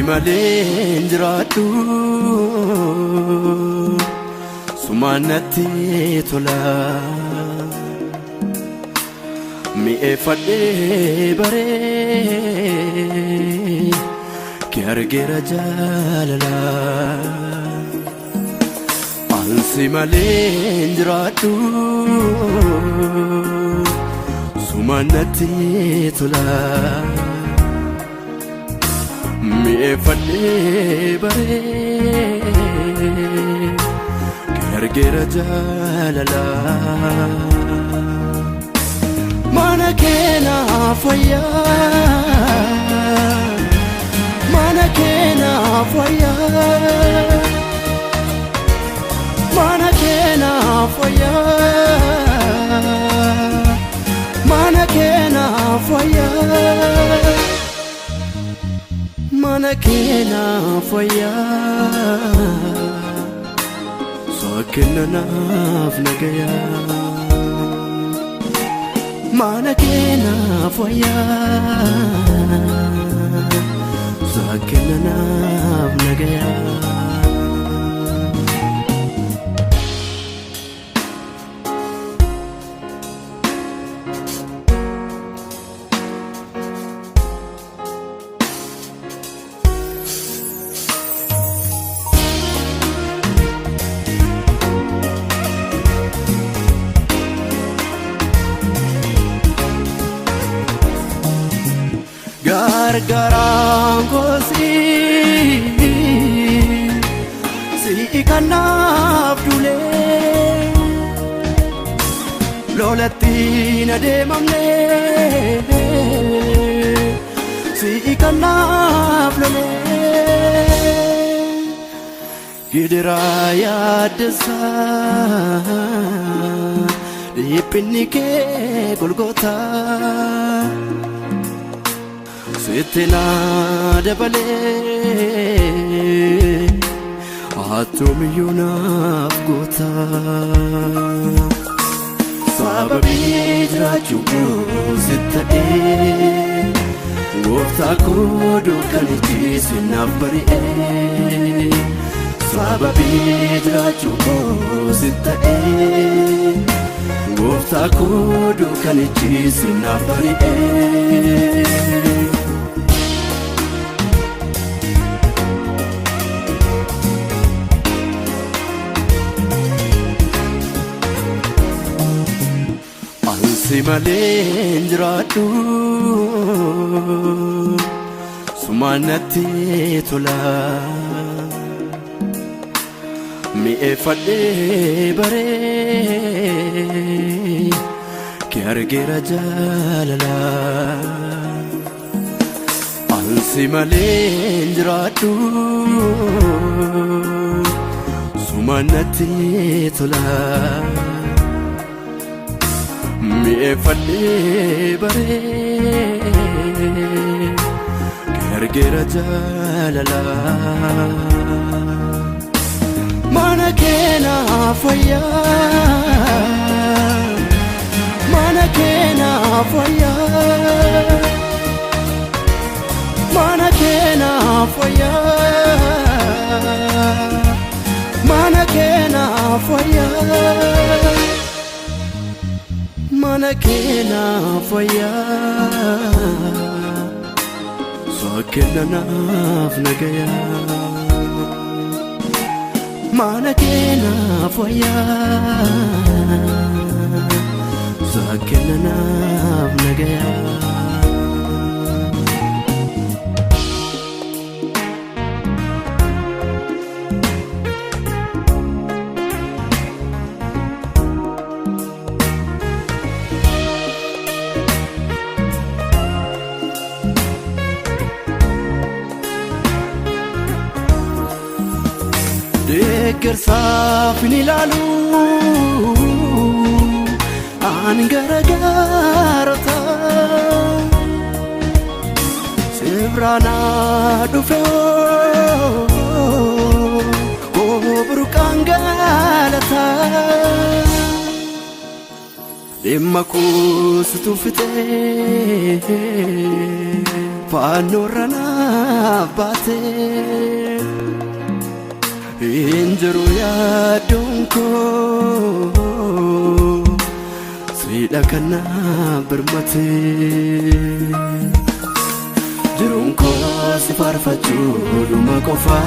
malee jiraadhu sumaanatti tola mi'eeffadhee baree kee argeera jaalala ansi malee jiraadhu sumaanatti tola mi'eeffadhee baree kee argeera jaalala mana kee naaf wayyaa mana kee naaf wayyaa mana kee naaf wayyaa mana kee naaf wayyaa mana kee naaf wayyaa sookenna naaf nagayaa mana kee naaf wayyaa sookenna naaf nagayaa gargaaraan koosii si kanaaf dulee lolatti na deemamnee si kanaaf lolee gidiraa yaaddeessaa dhiphinni kee golgootaa Sitina dabalee atoomiyuu naaf goota sababii jiraachuu sitta'ee gooftaa koo dukkanichi sinaaf bari'ee sababii jiraachuu sitta'ee gooftaa koo dukkanichi sinaaf bari'ee ansi malee jiraadhu sumaanatti tola mi'eeffadhee baree kee argeera jaalala ansi malee jiraadhu sumaanatti tola mi'eeffadhee baree kee argeera jaalala mana kee naaf wayyaa mana kee naaf wayyaa mana kee naaf wayyaa mana kee naaf wayyaa mana kee naaf wayyaa sookenna naaf nagayaa mana kee naaf wayyaa sookenna naaf nagayaa deeggarsaaf ni ilaalu an garagaarota sibraana dhufe burqaan galata dhimma koo situ fixee Faanurana baate injiru yaadunko Sida kana birmate Jirunko sifarfachu duma kofa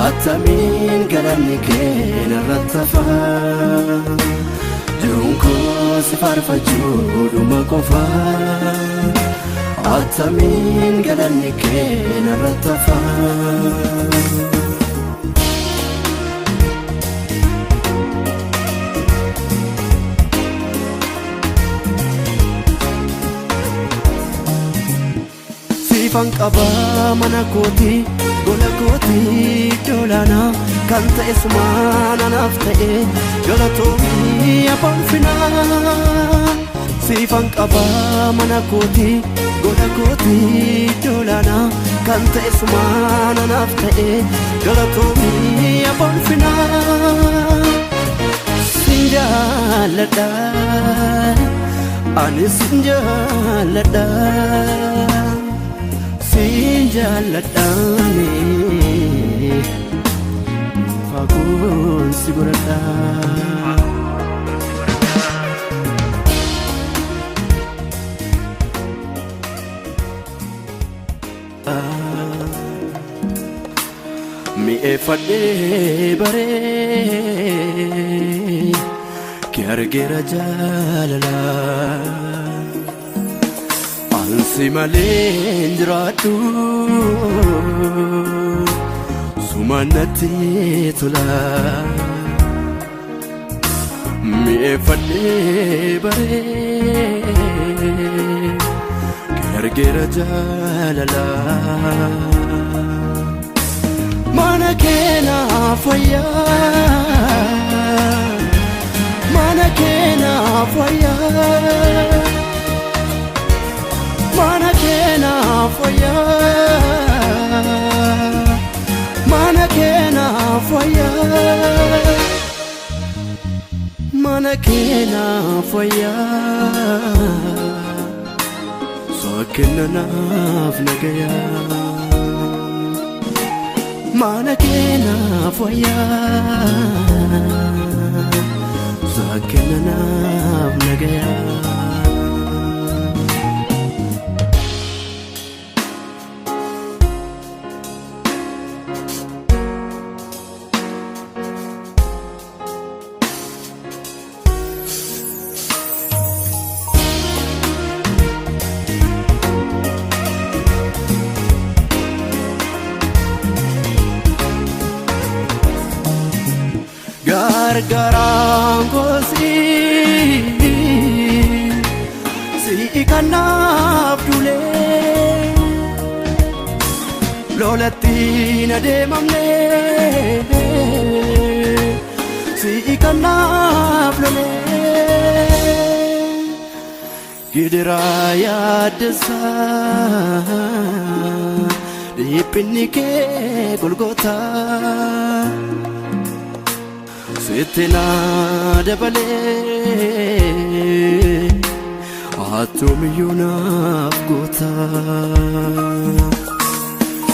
Atamin galanike naratafa Jirunko sifarfachu duma kofa Atamin galanike naratafa Sifan qaba mana koti gola koti dolana kanta ismana naftae galatomi apanfina Sifan qaba mana koti gola koti dolana kanta ismana naftae galatomi apanfina Sinjalada ani sinjalada Sinjaladani Fakun sigurata Mi efade bare Kiargera jalala Ansi malenjratu Sumanati tula Mi efade bare Gergera jalala Mana kena faya Mana kena faya Mana kena faya Mana kena faya Mana kena faya Sakina naf nagaya Mana kena faya Sakina naf nagaya Gargaran kosi si ikanaf dule lolatina de mamne si ikanaf dule gidra ya desa dipinike golgota Sitina dabale Atomi yunaf gota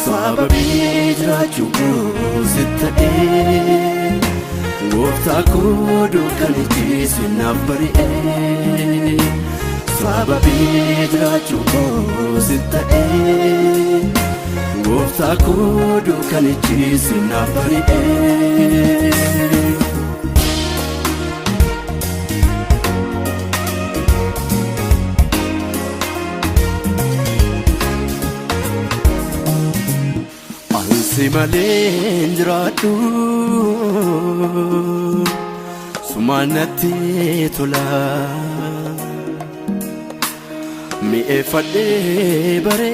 Sababi jirachuku sittae Gofta kudu kaniti sinaf bari'e Sababi jirachuku sittae Gofta kudu kaniti sinaf bari'e Si malenjratu Sumanati tula Mi efade bare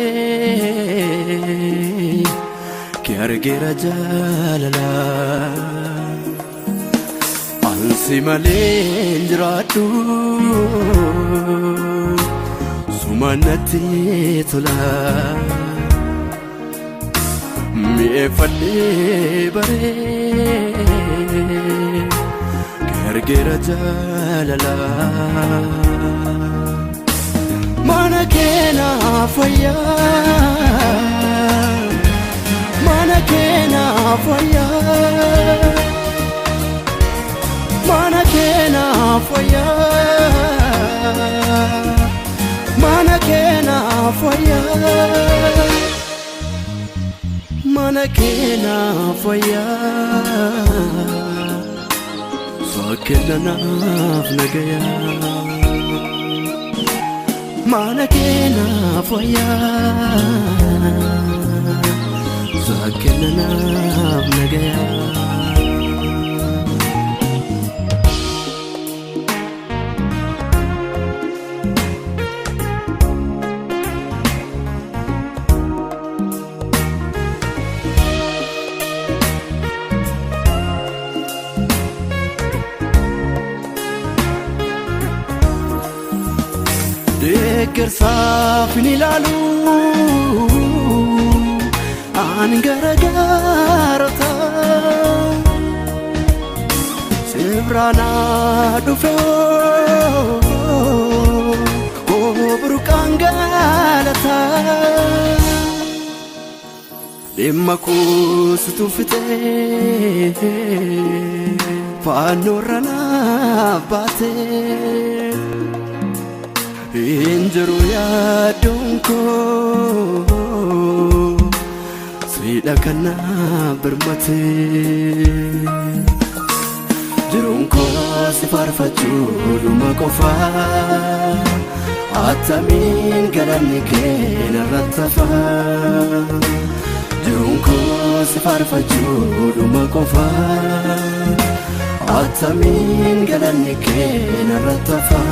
Kiargera jalala Ansi malenjratu Sumanati tula Mi efade bare Gergera jalala mana kena faya mana kena faya mana kena faya mana kena faya mana kena faya sakena nagaya mana kena faya sakena nagaya Dekersaf nilalu angaragarata sebrana dufo kobrukangalata demaku stufte panorana bate Injuru ya dongko Sida kana bermati Jerungko sifarfachu luma kofa Atamin galani kena ratafa Jerungko sifarfachu luma kofa Atamin galani kena ratafa